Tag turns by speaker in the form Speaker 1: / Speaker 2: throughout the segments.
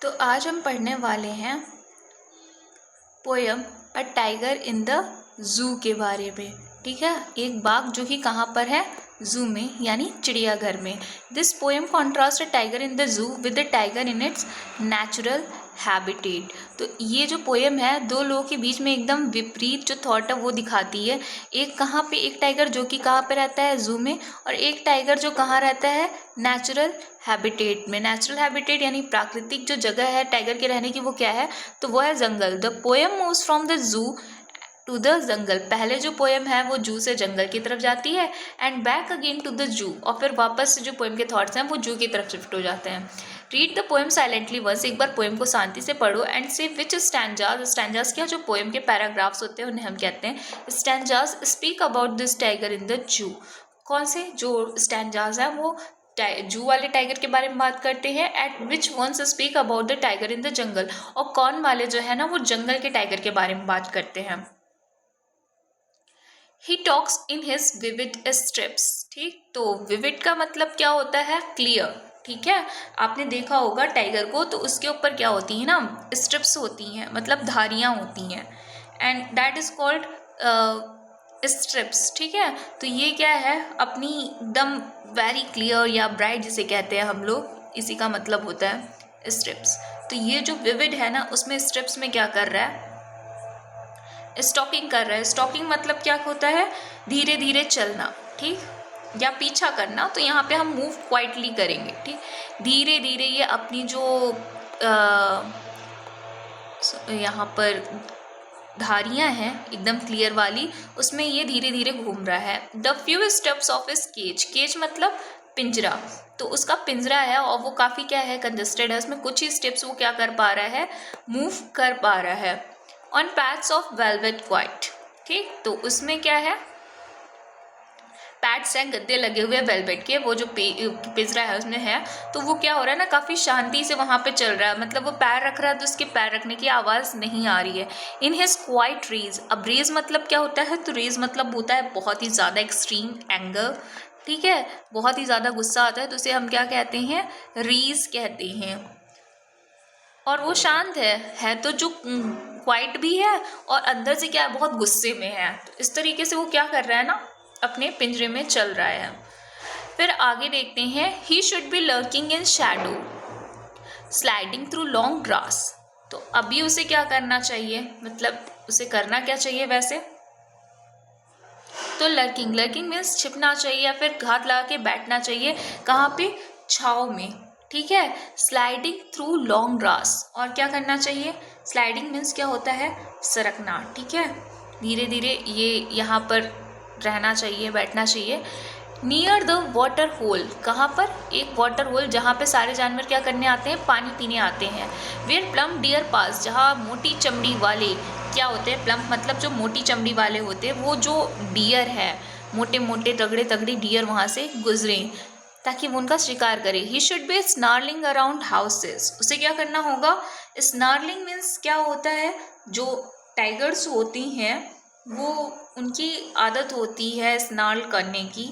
Speaker 1: तो आज हम पढ़ने वाले हैं poem a tiger in the zoo के बारे में। ठीक है, एक बाघ जो कि कहाँ पर है, जू में, यानी चिड़ियाघर में। This poem contrast a tiger in the zoo with the tiger in its natural habitat. तो ये जो पोएम है दो लोगों के बीच में एकदम विपरीत जो थॉट है वो दिखाती है। एक कहाँ पे, एक टाइगर जो कि कहाँ पे रहता है, जू में, और एक टाइगर जो कहाँ रहता है, नेचुरल हैबिटेट में। नेचुरल हैबिटेट यानी प्राकृतिक जो जगह है टाइगर के रहने की, वो क्या है, तो वो है जंगल। The poem moves from the zoo to the jungle. पहले जो पोएम है वो जू से जंगल की तरफ जाती है, and back again to the zoo, और फिर वापस से जो पोएम के थॉट्स हैं वो जू की तरफ शिफ्ट हो जाते हैं। Read the poem silently once, एक बार पोएम को शांति से पढ़ो, एंड से विच स्टैंजाज, स्टैंजाज क्या, जो पोएम के पैराग्राफ्स होते हैं उन्हें हम कहते हैं stanzas, speak about this tiger in the zoo. कौन से जो स्टैंजाज हैं वो जू वाले टाइगर के बारे में बात करते हैं। At which once speak about the tiger in the jungle, और कौन वाले जो है ना वो जंगल के टाइगर के बारे में बात करते हैं। He talks in his vivid strips. ठीक, तो विविड का मतलब क्या होता है, क्लियर। ठीक है, आपने देखा होगा टाइगर को, तो उसके ऊपर क्या होती है ना, स्ट्रिप्स होती हैं, मतलब धारियाँ होती हैं, and that is called strips. ठीक है, तो ये क्या है, अपनी एकदम वेरी क्लियर या ब्राइट जिसे कहते हैं हम लोग, इसी का मतलब होता है स्ट्रिप्स। तो ये जो विविड है ना, उसमें स्ट्रिप्स में क्या कर रहा है, स्टॉकिंग कर रहा है। स्टॉकिंग मतलब क्या होता है, धीरे धीरे चलना, ठीक, या पीछा करना। तो यहाँ पे हम मूव क्वाइटली करेंगे, ठीक, धीरे धीरे ये अपनी जो यहाँ पर धारियाँ हैं एकदम क्लियर वाली, उसमें ये धीरे धीरे घूम रहा है। द फ्यू स्टेप्स ऑफ इस केज, केज मतलब पिंजरा, तो उसका पिंजरा है और वो काफ़ी क्या है, कंजस्टेड है, उसमें कुछ ही स्टेप्स वो क्या कर पा रहा है, मूव कर पा रहा है। On pads of velvet quite, ठीक, तो उसमें क्या है, पैड्स हैं, गद्दे लगे हुए वेलवेट के, वो जो पिंजरा है उसमें है, तो वो क्या हो रहा है ना, काफ़ी शांति से वहाँ पे चल रहा है, मतलब वो पैर रख रहा है तो उसके पैर रखने की आवाज़ नहीं आ रही है। इन हिज क्वाइट रेज, अब रेज मतलब क्या होता है, तो रेज मतलब होता है बहुत ही ज़्यादा एक्सट्रीम एंगर। ठीक है, बहुत ही ज़्यादा गुस्सा आता है तो उसे हम क्या कहते हैं, रीज कहते हैं। और वो शांत है तो जो क्वाइट भी है और अंदर से क्या है, बहुत गुस्से में है। तो इस तरीके से वो क्या कर रहा है ना, अपने पिंजरे में चल रहा है। फिर आगे देखते हैं, he should be lurking in Shadow sliding through long grass. तो अभी उसे क्या करना चाहिए, मतलब उसे करना क्या चाहिए वैसे, तो लर्किंग, लर्किंग मीन्स छिपना चाहिए या फिर घात लगा के बैठना चाहिए, कहाँ पे, छाँव में। ठीक है, स्लाइडिंग थ्रू लॉन्ग ग्रास, और क्या करना चाहिए, स्लाइडिंग मीन्स क्या होता है, सरकना। ठीक है, धीरे धीरे ये यहाँ पर रहना चाहिए, बैठना चाहिए। नियर द वाटर होल, कहाँ पर, एक वाटर होल जहाँ पे सारे जानवर क्या करने आते हैं, पानी पीने आते हैं। वेयर प्लम डियर पास, जहाँ मोटी चमड़ी वाले क्या होते हैं, प्लम मतलब जो मोटी चमड़ी वाले होते हैं, वो जो डियर है, मोटे मोटे तगड़े तगड़े डियर वहाँ से गुजरें ताकि वो उनका शिकार करे। He should be snarling around houses, उसे क्या करना होगा, स्नार्लिंग मीन्स क्या होता है, जो टाइगर्स होती हैं वो, उनकी आदत होती है स्नार्ल करने की,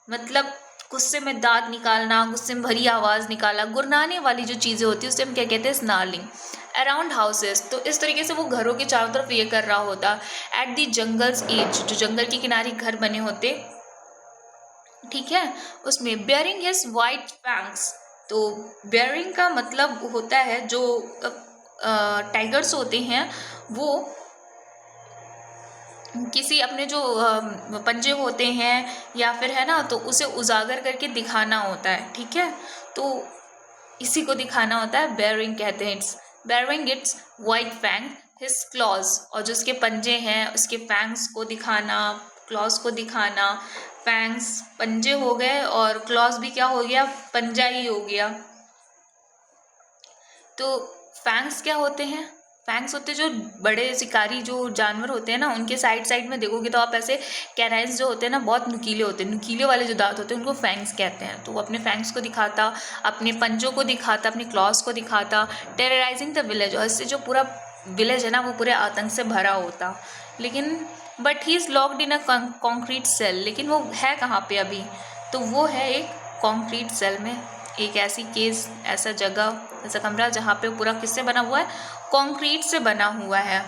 Speaker 1: मतलब गुस्से में दांत निकालना, गुस्से में भरी आवाज़ निकालना, गुर्राने वाली जो चीज़ें होती है उसे हम क्या कहते हैं, स्नार्लिंग। अराउंड हाउसेस, तो इस तरीके से वो घरों के चारों तरफ ये कर रहा होता। एट दी जंगल्स एज, जो जंगल के किनारे घर बने होते, ठीक है, उसमें बेयरिंग हिज वाइट फैंग्स। तो बेयरिंग का मतलब होता है जो टाइगर्स होते हैं वो किसी अपने जो पंजे होते हैं या फिर है ना, तो उसे उजागर करके दिखाना होता है। ठीक है, तो इसी को दिखाना होता है, बेयरिंग कहते हैं। Its bearing its white fang his claws, और जो उसके पंजे हैं उसके फैंग्स को दिखाना, क्लॉज को दिखाना। फैंग्स पंजे हो गए और क्लॉज भी क्या हो गया, पंजा ही हो गया। तो फैंग्स क्या होते हैं, फैंग्स होते हैं जो बड़े शिकारी जो जानवर होते हैं ना, उनके साइड साइड में देखोगे तो आप ऐसे कैनाइन्स जो होते हैं ना, बहुत नुकीले होते हैं, नुकीले वाले जो दांत होते हैं उनको फैंग्स कहते हैं। तो वो अपने फैंग्स को दिखाता, अपने पंजों को दिखाता, अपने क्लॉज को दिखाता, टेरराइजिंग द विलेज, और इससे जो पूरा विलेज है ना वो पूरे आतंक से भरा होता। लेकिन but he is locked in a concrete cell, लेकिन वो है कहाँ पे अभी, तो वो है एक कॉन्क्रीट सेल में, एक ऐसी केस, ऐसा जगह, ऐसा कमरा जहाँ पे पूरा किससे बना हुआ है, कंक्रीट से बना हुआ है।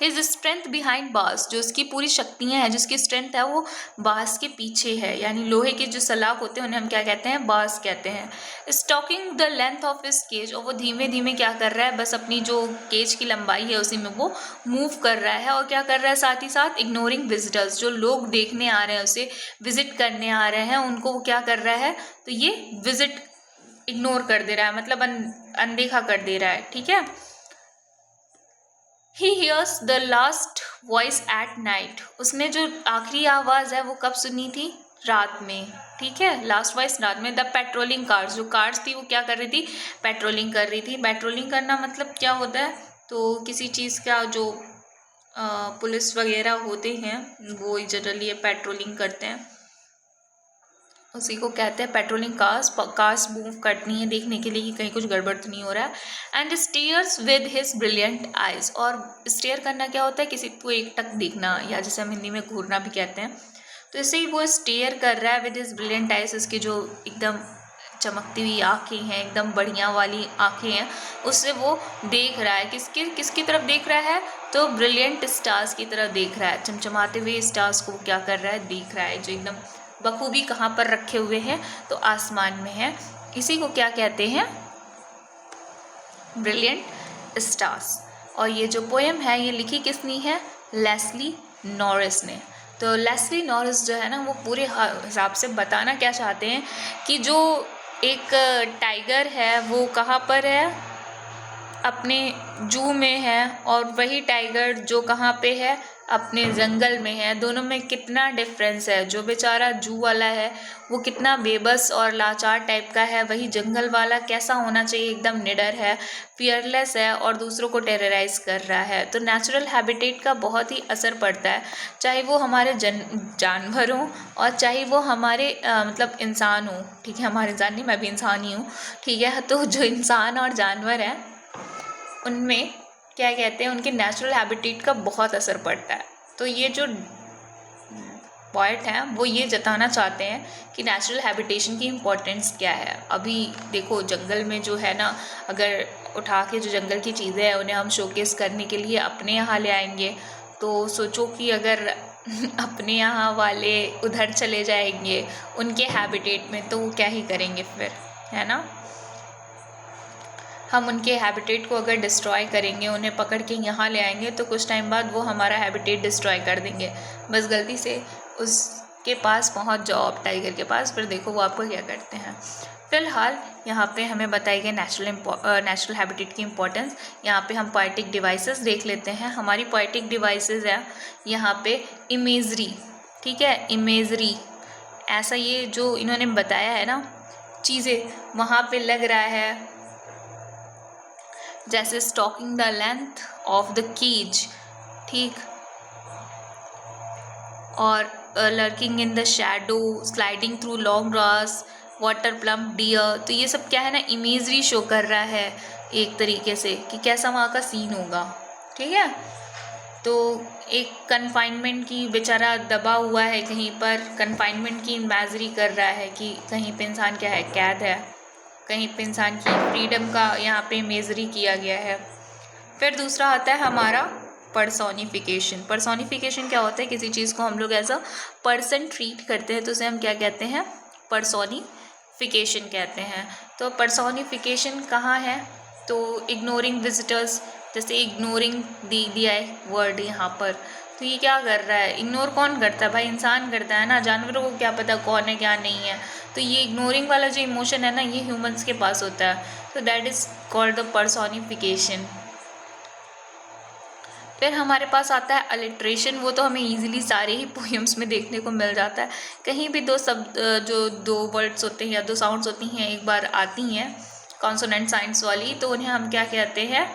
Speaker 1: हिज स्ट्रेंथ बिहाइंड बार्स, जो उसकी पूरी शक्तियाँ हैं, जिसकी स्ट्रेंथ है वो बार्स के पीछे है, यानी लोहे के जो सलाख होते हैं उन्हें हम क्या कहते हैं, बार्स कहते हैं। Stalking the length of his cage, और वो धीमे धीमे क्या कर रहा है, बस अपनी जो केज की लंबाई है उसी में वो मूव कर रहा है। और क्या कर रहा है, साथ ही साथ इग्नोरिंग विजिटर्स, जो लोग देखने आ रहे हैं, उसे विजिट करने आ रहे हैं, उनको वो क्या कर रहा है, तो ये विजिट इग्नोर कर दे रहा है, मतलब अनदेखा कर दे रहा है, ठीक है। He hears the last voice at night, उसने जो आखिरी आवाज़ है वो कब सुनी थी, रात में, ठीक है, लास्ट वॉइस रात में। द पेट्रोलिंग कार्स, जो कार्स थी वो क्या कर रही थी, पेट्रोलिंग कर रही थी। पेट्रोलिंग करना मतलब क्या होता है, तो किसी चीज़ का जो पुलिस वगैरह होते हैं वो जनरली पेट्रोलिंग करते हैं, उसी को कहते हैं पेट्रोलिंग। कार्स मूव करनी है देखने के लिए कि कहीं कुछ गड़बड़ तो नहीं हो रहा है। And stairs with his brilliant eyes, और स्टेयर करना क्या होता है, किसी को एकटक देखना, या जैसे हम हिंदी में घूरना भी कहते हैं। तो ऐसे ही वो स्टेयर कर रहा है विद हिज ब्रिलियंट आइज, उसकी जो एकदम चमकती हुई आँखें हैं, एकदम बढ़िया वाली आँखें हैं, उससे वो देख रहा है। किसकी तरफ देख रहा है, तो ब्रिलियंट स्टार्स की तरफ देख रहा है। चमचमाते हुए स्टार्स को क्या कर रहा है, देख रहा है, जो एकदम बखूबी कहाँ पर रखे हुए हैं, तो आसमान में है। इसी को क्या कहते हैं, ब्रिलियंट स्टार्स। और ये जो पोएम है ये लिखी किसने है, लेस्ली नॉरिस ने। तो लेस्ली नॉरिस जो है ना, वो पूरे हिसाब से बताना क्या चाहते हैं कि जो एक टाइगर है वो कहाँ पर है, अपने जू में है, और वही टाइगर जो कहाँ पे है, अपने जंगल में है। दोनों में कितना डिफरेंस है। जो बेचारा जू वाला है वो कितना बेबस और लाचार टाइप का है, वही जंगल वाला कैसा होना चाहिए, एकदम निडर है, फियरलेस है, और दूसरों को टेरराइज कर रहा है। तो नेचुरल हैबिटेट का बहुत ही असर पड़ता है, चाहे वो हमारे जानवर हों और चाहे वो हमारे मतलब इंसान हो, ठीक है, हमारे इंसान नहीं, मैं भी इंसान ही हूँ, ठीक है। तो जो इंसान और जानवर हैं उनमें क्या कहते हैं, उनके नेचुरल हैबिटेट का बहुत असर पड़ता है। तो ये जो पॉइंट हैं वो ये जताना चाहते हैं कि नेचुरल हैबिटेशन की इम्पोर्टेंस क्या है। अभी देखो जंगल में जो है ना, अगर उठा के जो जंगल की चीज़ें हैं उन्हें हम शोकेस करने के लिए अपने यहाँ ले आएंगे, तो सोचो कि अगर अपने यहाँ वाले उधर चले जाएंगे उनके हैबिटेट में, तो वो क्या ही करेंगे फिर, है ना। हम उनके हैबिटेट को अगर डिस्ट्रॉय करेंगे, उन्हें पकड़ के यहाँ ले आएंगे, तो कुछ टाइम बाद वो हमारा हैबिटेट डिस्ट्रॉय कर देंगे। बस गलती से उसके पास पहुँच जाओ आप, टाइगर के पास, फिर देखो वो आपको क्या करते हैं। फ़िलहाल यहाँ पे हमें बताई गई नेचुरल हैबिटेट की इम्पोर्टेंस। यहाँ पे हम पोएटिक डिवाइसेस देख लेते हैं। हमारी पोएटिक डिवाइसेस है यहाँ पे इमेजरी, ठीक है, इमेजरी, ऐसा ये जो इन्होंने बताया है ना चीज़ें, वहाँ पे लग रहा है जैसे stalking the length of the cage, ठीक, और lurking in the shadow, sliding through long grass, water plum deer. तो ये सब क्या है ना, इमेजरी शो कर रहा है एक तरीके से कि कैसा वहाँ का सीन होगा, ठीक है। तो एक कन्फाइनमेंट की, बेचारा दबा हुआ है कहीं पर, कन्फाइनमेंट की इमेजरी कर रहा है कि कहीं पे इंसान क्या है, कैद है, कहीं पे इंसान की फ्रीडम का यहाँ पे इमेजरी किया गया है। फिर दूसरा आता है हमारा पर्सोनिफिकेशन। पर्सोनिफिकेशन क्या होता है, किसी चीज़ को हम लोग एज अ पर्सन ट्रीट करते हैं तो उसे हम क्या कहते हैं, पर्सोनिफिकेशन कहते हैं। तो पर्सोनिफिकेशन कहाँ है, तो इग्नोरिंग विजिटर्स, जैसे इग्नोरिंग दे दिया है वर्ड यहाँ पर, तो ये क्या कर रहा है, इग्नोर कौन करता है भाई, इंसान करता है ना, जानवरों को क्या पता कौन है क्या नहीं है। तो ये इग्नोरिंग वाला जो इमोशन है ना, ये ह्यूमंस के पास होता है, तो that is called the personification. फिर हमारे पास आता है अलिट्रेशन। वो तो हमें इजीली सारे ही पोएम्स में देखने को मिल जाता है। कहीं भी दो शब्द, जो दो वर्ड्स होते हैं या दो साउंड्स होती हैं, एक बार आती हैं कॉन्सोनेंट साइंस वाली, तो उन्हें हम क्या कहते हैं,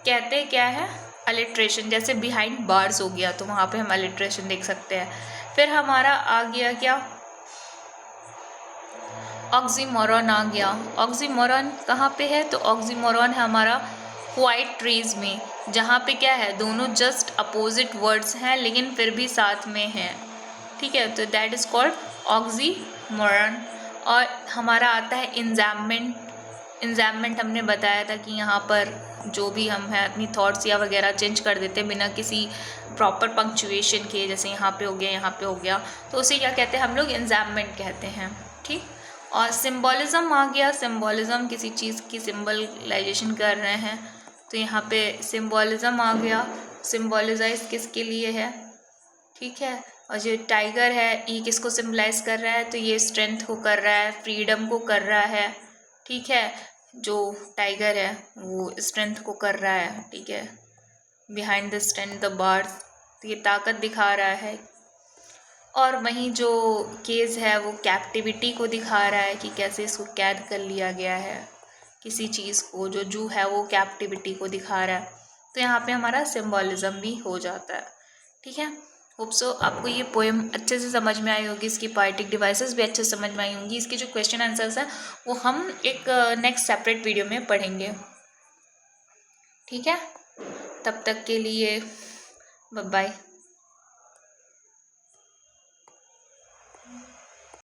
Speaker 1: कहते क्या है, अलिट्रेशन। जैसे बिहाइंड बार्स हो गया, तो वहाँ पे हम अलिट्रेशन देख सकते हैं। फिर हमारा आ गया क्या, ऑक्सीमोरॉन आ गया। ऑक्सीमोरॉन कहाँ पे है, तो ऑक्सीमोरॉन है हमारा क्वाइट ट्रीज में, जहाँ पे क्या है, दोनों जस्ट अपोजिट वर्ड्स हैं लेकिन फिर भी साथ में हैं, ठीक है, तो दैट इज़ कॉल्ड ऑक्सीमोरॉन। और हमारा आता है इंजैम्मेंट हमने बताया था कि यहाँ पर जो भी हम हैं अपनी थॉट्स या वगैरह चेंज कर देते हैं बिना किसी प्रॉपर पंक्चुएशन के, जैसे यहाँ पे हो गया, यहाँ पे हो गया, तो उसे क्या कहते हैं हम लोग, इंजैम्मेंट कहते हैं। ठीक। और सिंबॉलिज्म आ गया। सिंबॉलिज्म किसी चीज़ की सिंबलाइजेशन कर रहे हैं, तो यहाँ पे सिंबॉलिज्म आ गया। सिंबॉलिजाइज किसके लिए है? ठीक है। और जो टाइगर है, ये किसको सिंबलाइज कर रहा है? तो ये स्ट्रेंथ को कर रहा है, फ्रीडम को कर रहा है। ठीक है। जो टाइगर है वो स्ट्रेंथ को कर रहा है। ठीक है। Behind the strength the bars, तो ये ताकत दिखा रहा है। और वहीं जो केज है वो कैप्टिविटी को दिखा रहा है कि कैसे इसको कैद कर लिया गया है किसी चीज़ को। जो जू है वो कैप्टिविटी को दिखा रहा है। तो यहाँ पे हमारा सिंबॉलिज्म भी हो जाता है। ठीक है। होप सो आपको ये पोएम अच्छे से समझ में आई होगी, इसकी पोएटिक डिवाइसेस भी अच्छे से समझ में आई होंगी। इसके जो क्वेश्चन आंसर्स हैं वो हम एक नेक्स्ट सेपरेट वीडियो में पढ़ेंगे। ठीक है। तब तक के लिए बाय बाय।